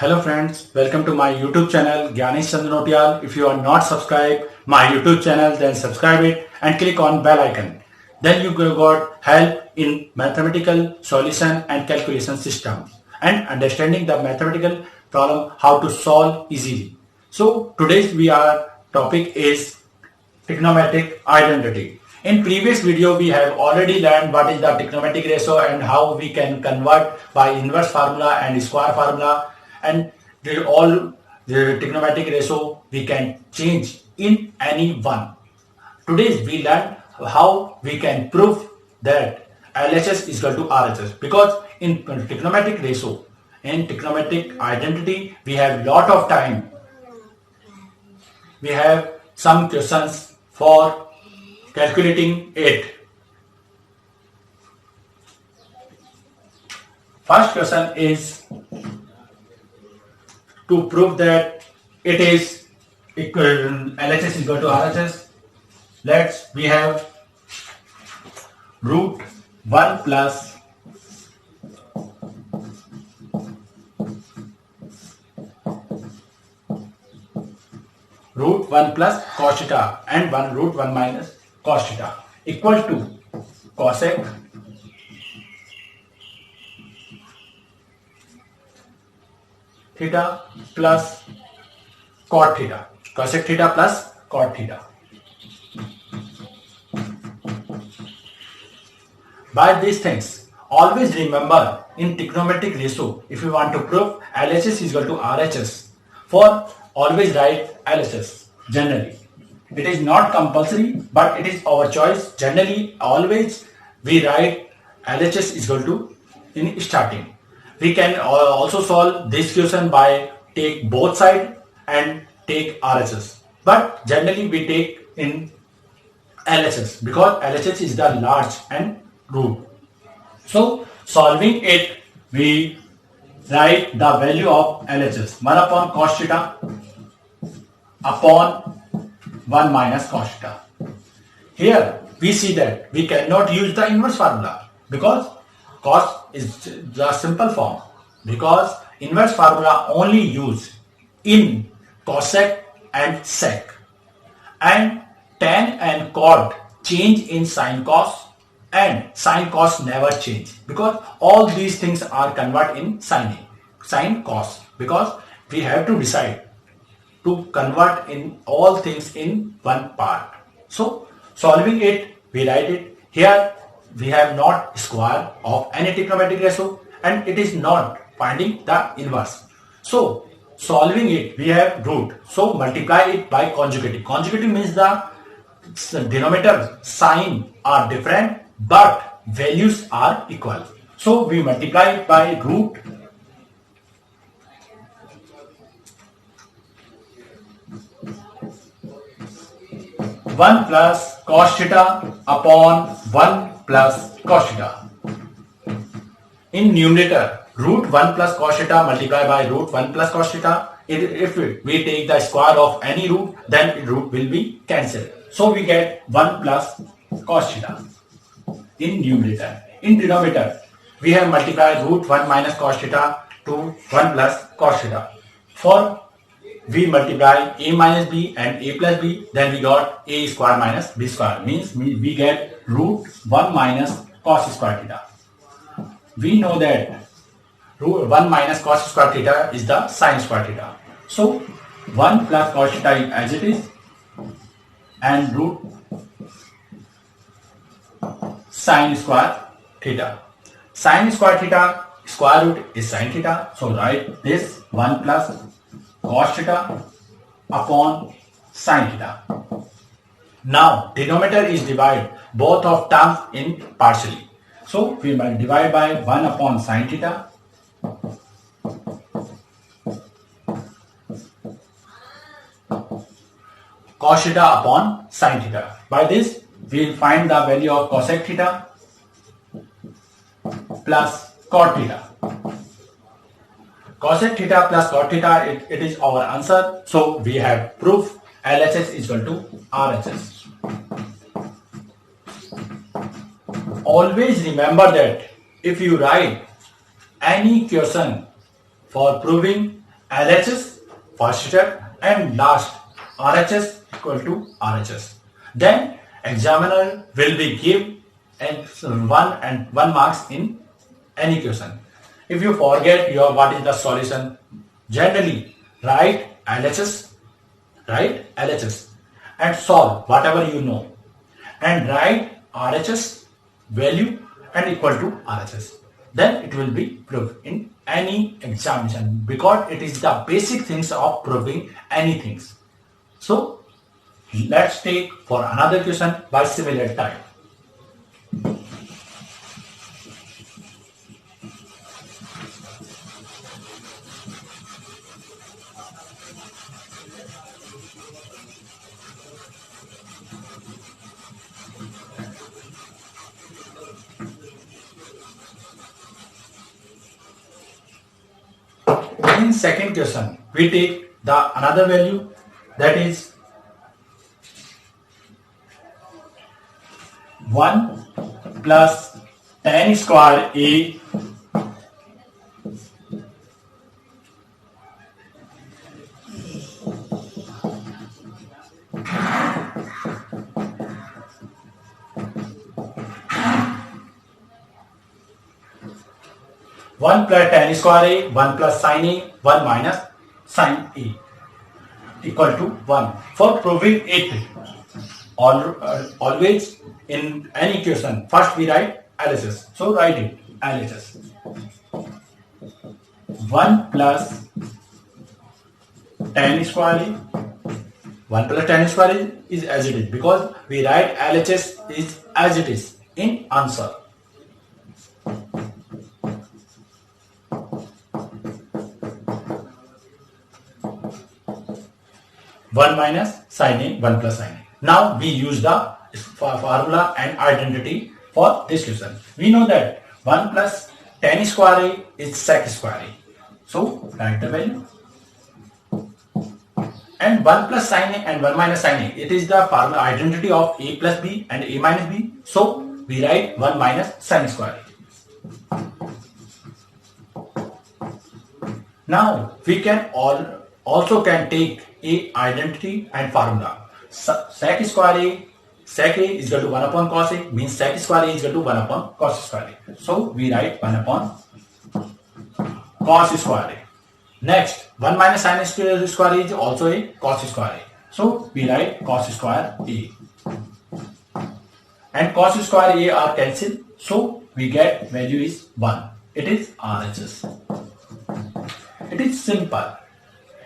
Hello friends, welcome to my YouTube channel Gyanesh Chandanotial. If you are not subscribed my YouTube channel, then subscribe it and click on bell icon. Then you got help in mathematical solution and calculation systems and understanding the mathematical problem how to solve easily. So today's topic is trigonometric identity. In previous video, we have already learned what is the trigonometric ratio and how we can convert by inverse formula and square formula, and all the trigonometric ratio we can change in any one. Today we learn how we can prove that LHS is equal to RHS, because in trigonometric ratio and trigonometric identity we have lot of time. We have some questions for calculating it. First question is to prove that it is LHS is equal to RHS. We have root 1 plus root 1 plus cos theta and root 1 minus cos theta equal to cosec theta plus cot theta. Cosec theta plus cot theta. By these things, always remember in trigonometric ratio, if you want to prove LHS is equal to RHS, for always write LHS generally. It is not compulsory, but it is our choice. Generally, always we write LHS is equal to in starting. We can also solve this question by take both sides and take RHS. But generally we take in LHS because LHS is the large and root. So solving it, we write the value of LHS 1 upon cos theta upon 1 minus cos theta. Here we see that we cannot use the inverse formula because cos is the simple form, because inverse formula only used in cosec and sec, and tan and cot change in sin cos and sin cos never change, because all these things are convert in sin cos, because we have to decide to convert in all things in one part. So solving it, we write it here. We have not square of any trigonometric ratio and it is not finding the inverse. So solving it, we have root. So multiply it by conjugative. Conjugative means the denominator sign are different but values are equal. So we multiply it by root 1 plus cos theta upon 1 plus cos theta. In numerator, root 1 plus cos theta multiplied by root 1 plus cos theta. If we take the square of any root, then root will be cancelled. So we get 1 plus cos theta in numerator. In denominator, we have multiplied root 1 minus cos theta to 1 plus cos theta. For we multiply a minus b and a plus b, then we got a square minus b square, means we get root 1 minus cos square theta. We know that root 1 minus cos square theta is the sin square theta. So 1 plus cos theta is as it is and root sin square theta. Sin square theta square root is sin theta. So write this 1 plus cos theta upon sin theta. Now denominator is divided both of terms in partially. So we will divide by 1 upon sin theta cos theta upon sin theta. By this we will find the value of cosec theta plus cot theta. Cosec theta plus cot theta, it is our answer. So we have proof LHS is equal to RHS. Always remember that if you write any question for proving LHS first step and last RHS equal to RHS. Then examiner will be give and one marks in any question. If you forget your what is the solution, generally write LHS and solve whatever you know and write RHS value and equal to RHS. Then it will be proved in any examination because it is the basic things of proving anything. So let's take for another question by similar type. In second question, we take the another value that is 1 plus tan square A one plus tan square A, 1 plus sin A, 1 minus sin A equal to 1. For proving it, always in any equation, first we write LHS. So write it, LHS. 1 plus tan square A, 1 plus tan square A is as it is because we write LHS is as it is in answer. 1 minus sin A, 1 plus sin A. Now we use the formula and identity for this question. We know that 1 plus tan square A is sec square A. So write the value. And 1 plus sin A and 1 minus sin A, it is the formula identity of A plus B and A minus B. So we write 1 minus sin square A. Now we can also can take A identity and formula. Sec square A, sec A is equal to 1 upon cos A means sec square A is equal to 1 upon cos square A. So we write 1 upon cos square A. Next, 1 minus sin square A is also a cos square A. So we write cos square A. And cos square A are cancelled. So we get value is 1. It is RHS. It is simple.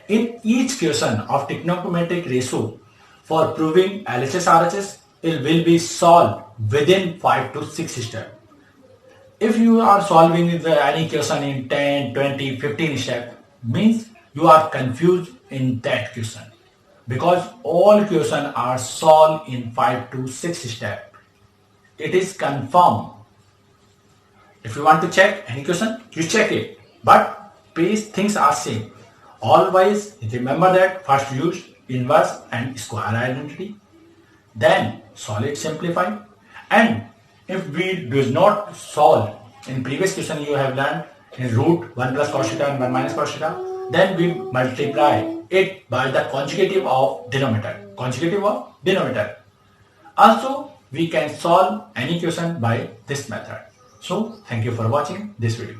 In each question of trigonometric ratio for proving LHS RHS, it will be solved within 5 to 6 steps. If you are solving any question in 10, 20, 15 steps, means you are confused in that question because all questions are solved in 5 to 6 steps. It is confirmed. If you want to check any question, you check it. But base things are same. Always remember that first use inverse and square identity, then solid simplify, and if we do not solve in previous question you have learned in root 1 plus cos theta and 1 minus cos theta, then we multiply it by the conjugative of denominator. Also we can solve any question by this method. So thank you for watching this video.